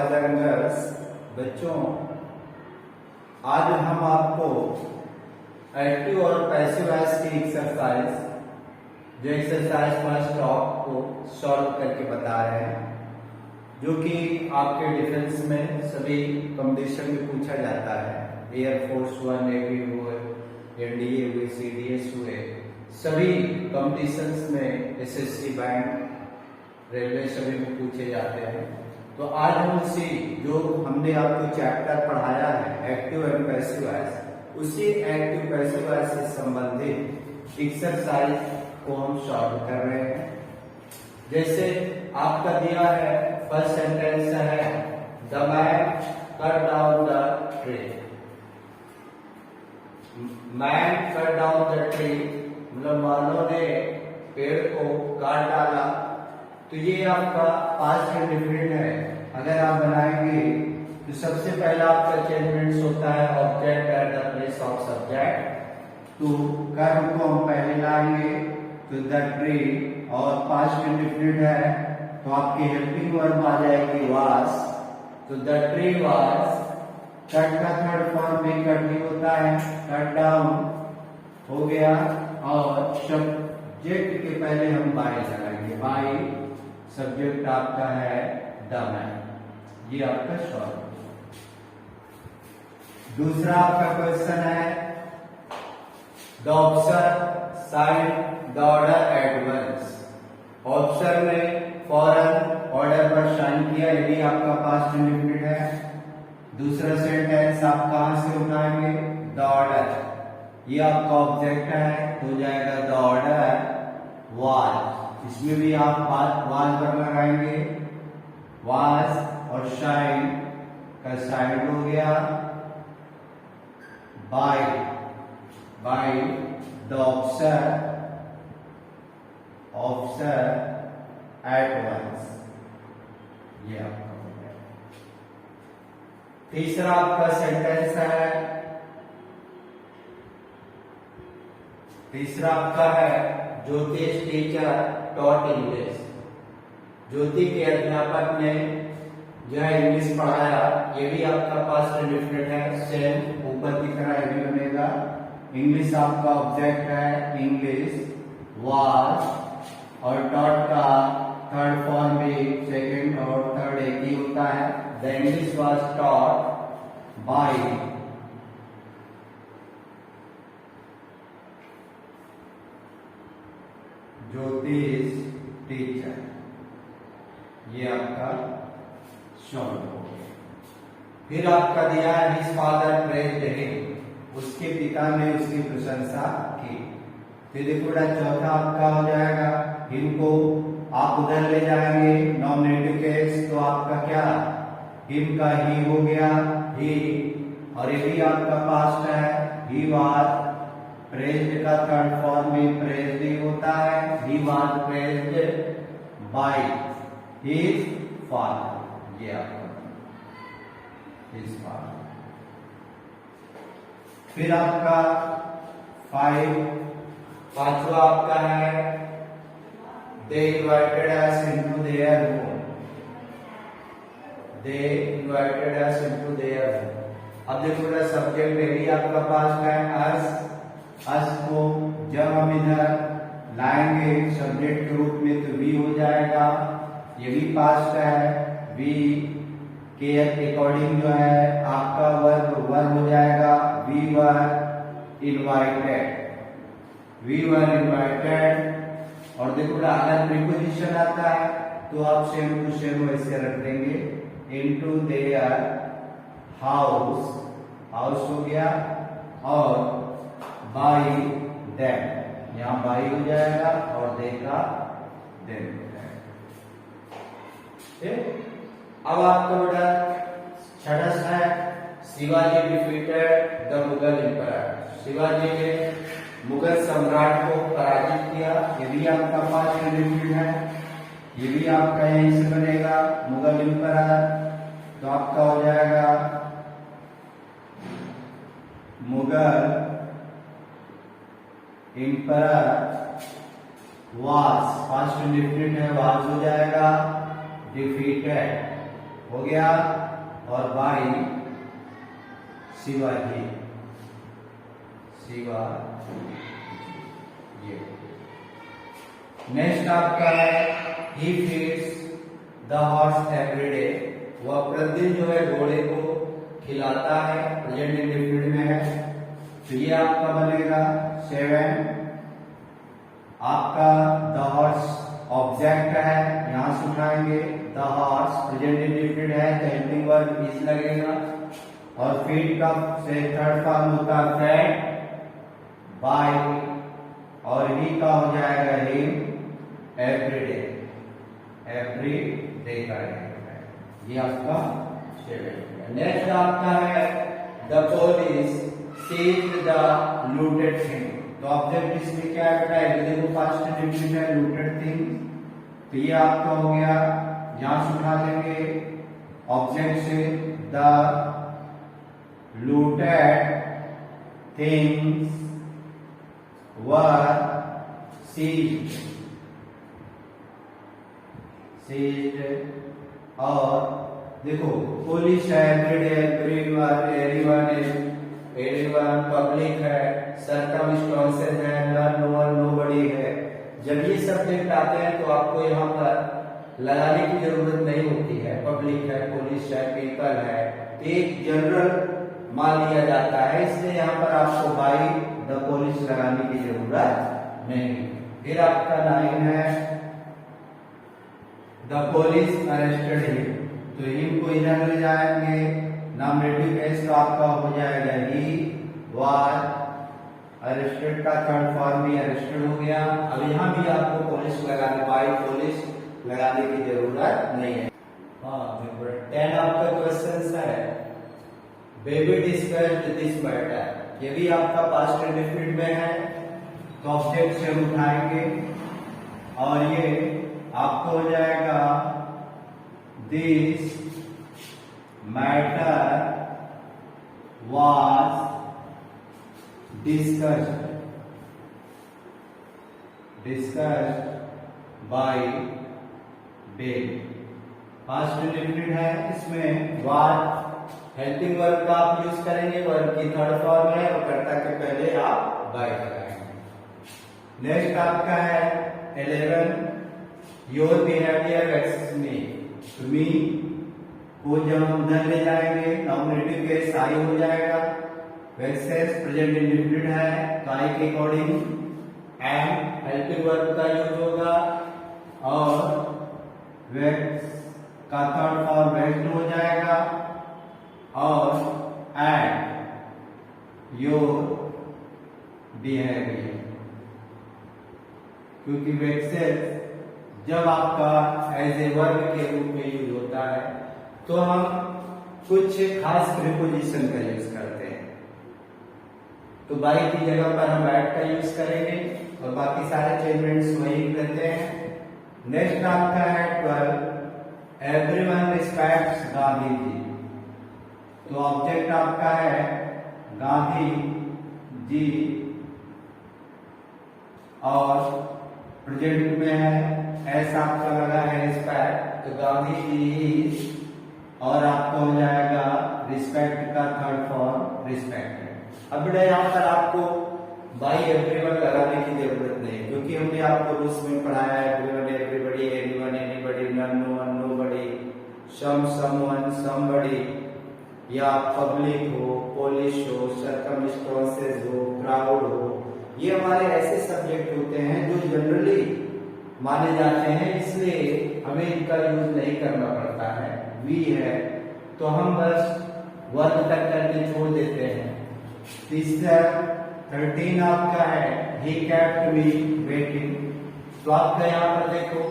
Boys and girls, बच्चों आज हम आपको एक्टिव और पैसिव वॉइस की एक्सरसाइज, जो एक्सरसाइज फर्स्ट टॉप को सॉल्व करके बता रहे हैं, जो कि आपके डिफेंस में सभी कंपटीशन में पूछा जाता है। एयरफोर्स हुआ, नेवी हुए, एनडीए हुए, सीडीएस हुए, सभी कंपटीशंस में एसएससी बैंक, रेलवे सभी में पूछे जाते हैं। तो आज हम उसी जो हमने आपको चैप्टर पढ़ाया है एक्टिव एंड पैसिव वॉइस, उसी एक्टिव पैसिव वॉइस से संबंधित एक्सरसाइज को हम सॉल्व कर रहे हैं। जैसे आपका दिया है फर्स्ट सेंटेंस है the man cut down the tree. Man cut down the tree मतलब मानव ने पेड़ को काट डाला। तो ये आपका पास्ट इंडेफिनिट है। अगर आप बनाएंगे तो सबसे पहला आपका चेंजमेंट्स होता है object at the place of subject. तो कर्म को हम पहले लाएंगे तो द ट्री, और पास्ट इंडेफिनिट है तो आपकी हेल्पिंग वर्ब आ जाएगी वाज। तो द ट्री वाज, कट का थर्ड फॉर्म में कट नहीं होता है, कट डाउन हो गया। और सब्जेक्ट के पहले हम बाय लगाएंगे, बाय सब्जेक्ट आपका है द मैन। ये आपका सॉल्व। दूसरा आपका क्वेश्चन है the officer signed the order at once. Officer ने फौरन ऑर्डर पर साइन किया, ये भी आपका पास्ट इंडेफिनिट है। दूसरा सेंटेंस आप कहां से उठाएंगे, द ऑर्डर, ये आपका ऑब्जेक्ट है तो हो जाएगा द ऑर्डर वाज। इसमें भी आप वाज पर लगाएंगे, वाज, और शाइन का साइड हो गया bye, bye the officer, officer at once. ये आपका हो गया। तीसरा आपका सेंटेंस है, तीसरा आपका है ज्योतिष टीचर टॉट इंग्लिश। ज्योति के अध्यापक ने जो है इंग्लिश पढ़ाया। ये भी आपका पास्ट इंडेफिनिट है, सेम ऊपर की तरह ये भी बनेगा। इंग्लिश आपका ऑब्जेक्ट है, इंग्लिश वाज, और टॉट का थर्ड फॉर्म भी सेकंड और थर्ड एक ही होता है। The English was taught by ज्योतिष टीचर। ये आपका सॉल्व हो गया। फिर आपका दिया है हिज फादर प्रेज्ड हिम, उसके पिता ने उसकी प्रशंसा की। फिर देखो चौथा आपका हो जाएगा, हिम को आप उधर ले जाएंगे नॉमिनेटिव केस, तो आपका क्या, हिम का ही हो गया, ही, और ये भी आपका पास्ट है, ही वाज। प्रेज्ड का थर्ड फॉर्म में प्रेज्ड ही होता है, he was praised by his father. ये आपका हिज फादर। फिर आपका पांचवा आपका है दे invited us into their home. They invited us into their home. अब देखो सब्जेक्ट भी आपका पास्ट है अस। अस को जब हम इधर लाएंगे सब्जेक्ट के रूप में तो वी हो जाएगा, ये भी पास्ट है। वी के अकॉर्डिंग जो है आपका वर्ब हो जाएगा we were invited, we were invited. और देखो अगर प्रीपोजिशन आता है तो आप सेम टू सेम वैसे रख देंगे, इनटू देयर हाउस, हाउस हो गया, और बाय देम, यहाँ बाय हो जाएगा और दे का देम हो जाएगा। अब आपका बेटा छठा है Shivaji defeated the Mughal empire. Shivaji ने मुगल सम्राट को पराजित किया। ये भी आपका पास्ट इंडेफिनिट है, ये भी आपका यहीं से बनेगा मुगल एम्पायर। तो आपका हो जाएगा Mughal empire was, past indefinite है, वाज हो जाएगा डिफीटेड, हो गया, और बाई शिवाजी, ये। नेक्स्ट आपका है ही feeds the horse every day, वह प्रतिदिन जो है घोड़े को खिलाता है, प्रेजेंट इंडेफिनिट में है, तो ये आपका बनेगा 7। आपका द हॉर्स ऑब्जेक्ट है, यहां से उठाएंगे, द हॉर्स प्रेजेंट इंडेफिनिट है तो हेल्पिंग वर्ब इज लगेगा, और फीड का से थर्ड फॉर्म होता है फेड बाय, और ही का हो जाएगा हिम एवरी डे का है, ये आपका 7। नेक्स्ट आपका है the police seized the looted thing, तो ऑब्जेक्ट इसमें क्या है, देखो फर्स्ट इंडेफिनिट है लूटेड थिंग, तो ये आपका हो गया, यहां से उठा लेंगे ऑब्जेक्ट से the looted things were seized, और देखो पुलिस है, एवरीवन पब्लिक है, सर्कमस्टेंसेस है, नन, नो वन, नोबडी है। जब ये सब्जेक्ट आते हैं तो आपको यहाँ पर लगाने की जरूरत नहीं होती है, पब्लिक है, पुलिस है, पीपल है, एक जनरल मान लिया जाता है, इसलिए यहाँ पर आपको बाई द पुलिस लगाने की जरूरत नहीं। फिर आपका 9 है द पुलिस अरेस्टेड हिम, तो हिम को इधर ले जाएंगे, नॉमिनेटिव केस तो आपका हो जाएगा ही वाज अरेस्टेड का थर्ड फॉर्म भी अरेस्टेड हो गया। अब यहाँ भी आपको पुलिस लगाने, बाई पुलिस लगाने की जरूरत नहीं है। हाँ, 10 आपका क्वेश्चन है बेबी डिस्कस्ड दिस मैटर, ये भी आपका पास्ट इंडेफिनिट में है, तो ऑब्जेक्ट से हम उठाएंगे, और ये आपको हो जाएगा this matter was discussed bye baby, past indefinite है, इसमें वाज हेल्पिंग वर्ब का आप यूज करेंगे, वर्ब की थर्ड फॉर्म है, और कर्ता के पहले आप बाय लगाएंगे। नेक्स्ट आपका है 11 योर बिहेवियर वेक्सेस मी, तो मी को जब हम उधर ले जाएंगे, नॉमिनेटिव केस आई हो जाएगा, वेक्सेस प्रेजेंट इंडेफिनिट है तो आई के अकॉर्डिंग एम हेल्पिंग वर्ब का यूज होगा, और वेक्स का थर्ड फॉर्म वेक्स्ड हो जाएगा, और एंड योर बिहेवियर, क्योंकि वेक्सेस जब आपका एज ए वर्ब के रूप में यूज होता है तो हम कुछ खास प्रीपोजिशन का यूज करते हैं, तो बाई की जगह पर हम एट का यूज करेंगे, और बाकी सारे स्टेटमेंट्स वही करते हैं। नेक्स्ट आपका है 12 एवरीवन रिस्पेक्ट्स गांधी जी, तो ऑब्जेक्ट आपका है गांधी जी, और प्रेजेंट में है एस आपका लगा है रिस्पेक्ट, तो गांधी जी, और आपको हो जाएगा रिस्पेक्ट का थर्ड फॉर्म रिस्पेक्ट है। अब बेटा यहाँ पर आपको बाई एवरीवन लगाने की जरूरत नहीं, क्योंकि हमने आपको रूल्स में पढ़ाया है everyone, everybody, anyone, anybody, none, no one, nobody, some, someone, somebody, या पब्लिक हो, पुलिस हो, सर्कमस्टेंसेस हो, क्राउड हो, ये हमारे ऐसे सब्जेक्ट होते हैं जो जनरली माने जाते हैं, इसलिए हमें इनका यूज नहीं करना पड़ता है। वी है तो हम बस वर्ब तक करके छोड़ देते हैं। तीसरा 13 आपका है ही केप्ट मी वेटिंग, तो आपका यहाँ पर देखो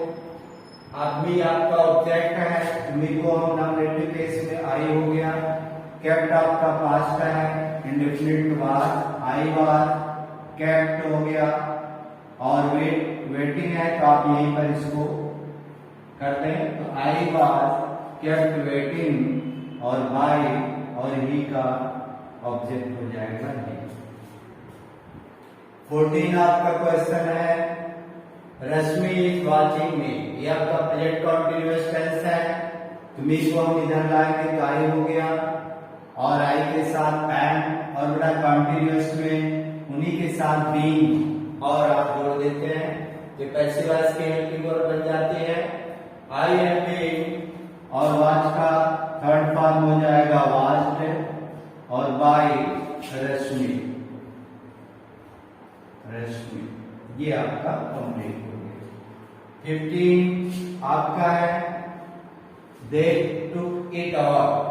आदमी आपका ऑब्जेक्ट है, मी को हम नॉमिनेटिव केस में आई हो गया, केप्ट आपका पास्ट है, indefinite was, I was kept हो गया, और वेटिंग है तो आप यहीं पर इसको करते हैं, तो आई वाज केप्ट वेटिंग, और बाय और ही का ऑब्जेक्ट हो जाएगा ही। 14 आपका क्वेश्चन है रश्मि इज वाचिंग मी, ये आपका प्रेजेंट कंटीन्यूअस टेंस है, तो मी को हम इधर लाएंगे तो आई हो गया, और आई के साथ एम और बड़ा कॉन्टिन्यूअस में उन्हीं के साथ बीइंग और आप जोड़ देते हैं तो पैसिव वॉइस की हेल्पिंग वर्ब बन जाती है आई एम बीइंग, और वाच का थर्ड फॉर्म हो जाएगा वाच्ड और बाय रश्मि। रश्मि ये आपका कंप्लीट हो गया। 15 आपका है दे टुक इट ऑफ।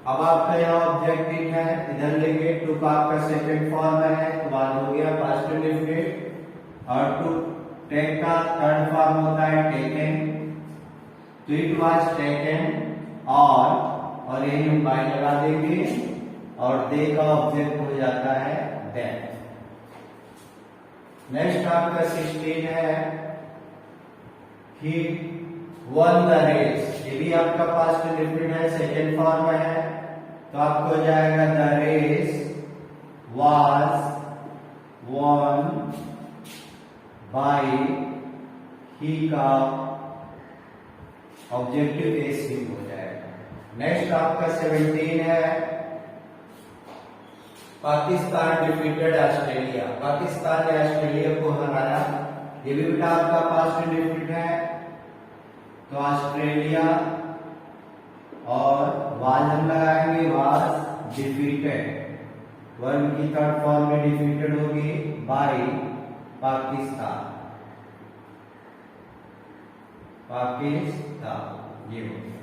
अब आपका यहाँ ऑब्जेक्टिव है, इधर लेंगे टुक आपका सेकंड फॉर्म है तो बाद हो गया पास्ट इंडेफिनिट, और टू टेक का थर्ड फॉर्म होता है टेकन, तो इट वाज टेकन और यही हम बाय लगा देंगे और दे का ऑब्जेक्ट हो जाता है दैट। नेक्स्ट आपका 16 है ही वन द रेस। ये भी आपका पास्ट इंडेफिनिट है, सेकंड फॉर्म है तो आपको हो जाएगा the race was won by he का ऑब्जेक्टिव एस ही हो जाएगा। नेक्स्ट आपका 17 है पाकिस्तान डिफीटेड ऑस्ट्रेलिया। पाकिस्तान ने ऑस्ट्रेलिया को हराया, ये भी बेटा आपका पास्ट इंडेफिनिट है तो ऑस्ट्रेलिया और वाज हम लगाएंगे वाज डिफीटेड, वर्ब की थर्ड फॉर्म में डिफीटेड होगी बाय पाकिस्तान। पाकिस्तान ये हो गया।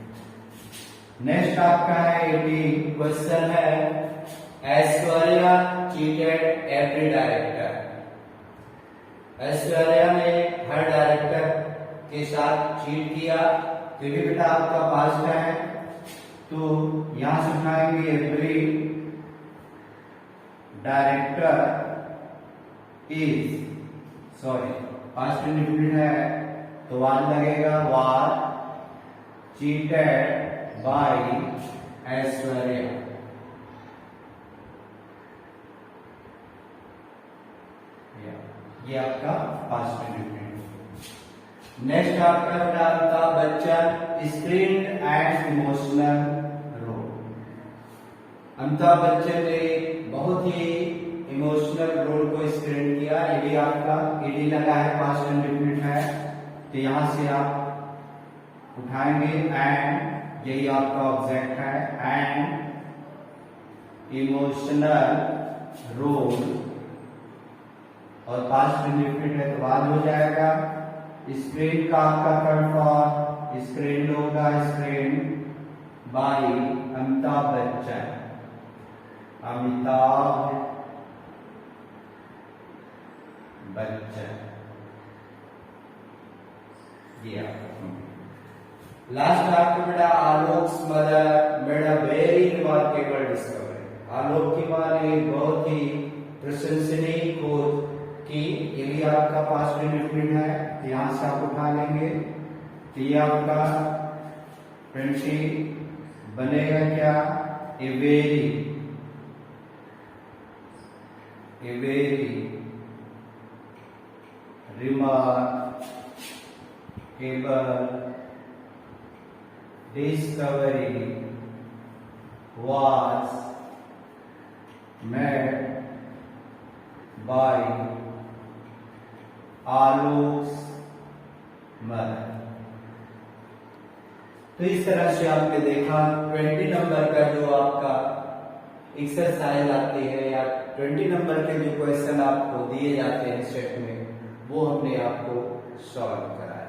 नेक्स्ट आपका है 18 क्वेश्चन है Aishwarya cheated every director. Aishwarya ने हर डायरेक्टर के साथ चीट किया, तो ये बेटा आपका पास्ट है तो यहां से उठाएंगे every director is sorry past indefinite है तो वाज लगेगा वाज चीटेड बाय ऐश्वर्या। ये आपका पास्ट इंडेफिनिट। नेक्स्ट आपका Amitabh Bachchan screen and emotional role. Amitabh Bachchan ने बहुत ही इमोशनल रोल को स्क्रीन किया, ये भी आपका ईडी लगा है पास्ट इंडेफिनिट है तो यहां से आप उठाएंगे एंड यही आपका ऑब्जेक्ट है एंड इमोशनल रोल और पास्ट इंडेफिनिट है तो बाद हो जाएगा। स्क्रीन का आपका थर्ड फॉर्म स्क्रीन होगा स्क्रीन बाय अमिताभ बच्चन। अमिताभ बच्चन ये लास्ट आपको बेटा Alok mother made a very remarkable discovery. Alok की मां ने बहुत ही प्रशंसनीय खोज कि ये भी आपका पास्ट इंडेफिनिट है, यहां से आप उठा लेंगे तो ये आपका 20 बनेगा क्या a very remarkable discovery was made by Alok mother. तो इस तरह से आपने देखा 20 नंबर का जो आपका एक्सरसाइज आती है या 20 नंबर के जो क्वेश्चन आपको दिए जाते हैं सेट में वो हमने आपको सॉल्व कराया।